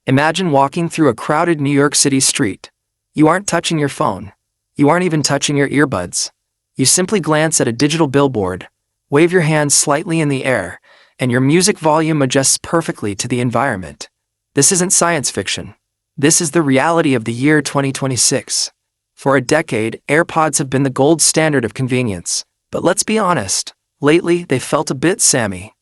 Imagine walking through a crowded New York City street. You aren't touching your phone. You aren't even touching your earbuds. You simply glance at a digital billboard, wave your hands slightly in the air, and your music volume adjusts perfectly to the environment. This isn't science fiction. This is the reality of the year 2026. For a decade, AirPods have been the gold standard of convenience. But let's be honest, lately they've felt a bit sammy.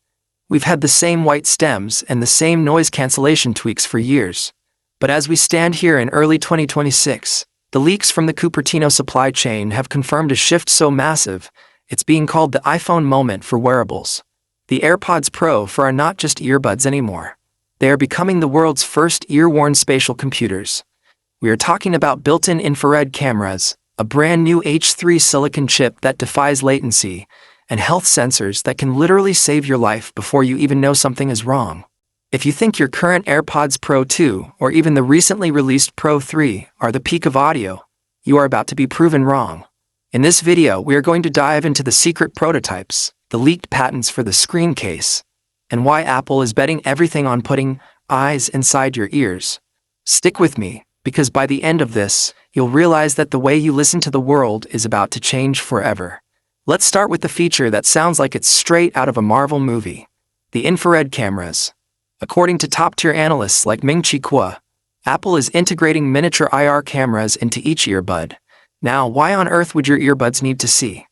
We've had the same white stems and the same noise cancellation tweaks for years. But as we stand here in early 2026, the leaks from the Cupertino supply chain have confirmed a shift so massive, it's being called the iPhone moment for wearables. The AirPods Pro are not just earbuds anymore. They are becoming the world's first ear-worn spatial computers. We are talking about built-in infrared cameras, a brand new H3 silicon chip that defies latency, and health sensors that can literally save your life before you even know something is wrong. If you think your current AirPods Pro 2 or even the recently released Pro 3 are the peak of audio, you are about to be proven wrong. In this video, we are going to dive into the secret prototypes, the leaked patents for the screen case, and why Apple is betting everything on putting eyes inside your ears. Stick with me, because by the end of this, you'll realize that the way you listen to the world is about to change forever. Let's start with the feature that sounds like it's straight out of a Marvel movie: the infrared cameras. According to top-tier analysts like Ming-Chi Kuo, Apple is integrating miniature IR cameras into each earbud. Now, why on earth would your earbuds need to see?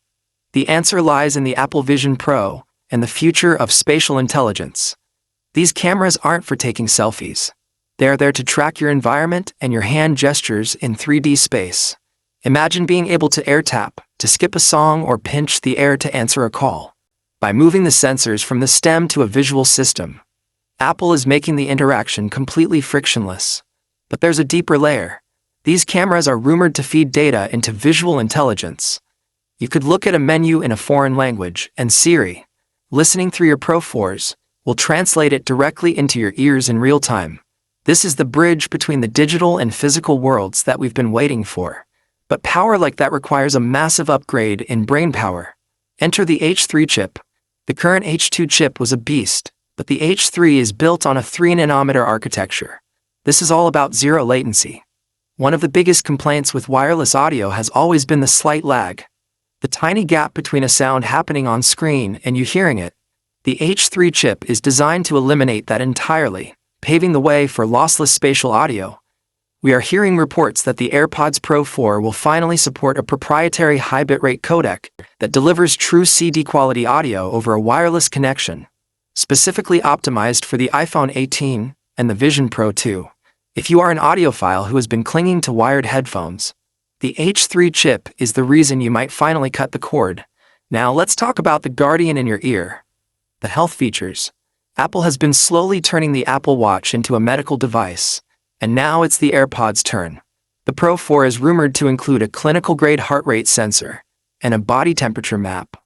The answer lies in the Apple Vision Pro and the future of spatial intelligence. These cameras aren't for taking selfies. They are there to track your environment and your hand gestures in 3D space. Imagine being able to air tap, to skip a song, or pinch the air to answer a call. By moving the sensors from the stem to a visual system, Apple is making the interaction completely frictionless. But there's a deeper layer. These cameras are rumored to feed data into visual intelligence. You could look at a menu in a foreign language, and Siri, listening through your Pro 4s, will translate it directly into your ears in real time. This is the bridge between the digital and physical worlds that we've been waiting for. But power like that requires a massive upgrade in brain power. Enter the H3 chip. The current H2 chip was a beast, but the H3 is built on a 3-nanometer architecture. This is all about zero latency. One of the biggest complaints with wireless audio has always been the slight lag. The tiny gap between a sound happening on screen and you hearing it. The H3 chip is designed to eliminate that entirely, paving the way for lossless spatial audio. We are hearing reports that the AirPods Pro 4 will finally support a proprietary high bitrate codec that delivers true CD-quality audio over a wireless connection, specifically optimized for the iPhone 18 and the Vision Pro 2. If you are an audiophile who has been clinging to wired headphones, the H3 chip is the reason you might finally cut the cord. Now let's talk about the guardian in your ear. The health features. Apple has been slowly turning the Apple Watch into a medical device, and now it's the AirPods' turn. The Pro 4 is rumored to include a clinical-grade heart rate sensor and a body temperature map.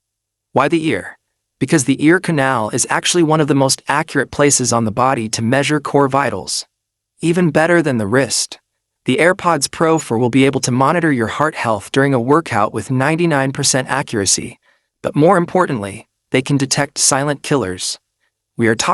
Why the ear? Because the ear canal is actually one of the most accurate places on the body to measure core vitals. Even better than the wrist, the AirPods Pro 4 will be able to monitor your heart health during a workout with 99% accuracy, but more importantly, they can detect silent killers. We are talking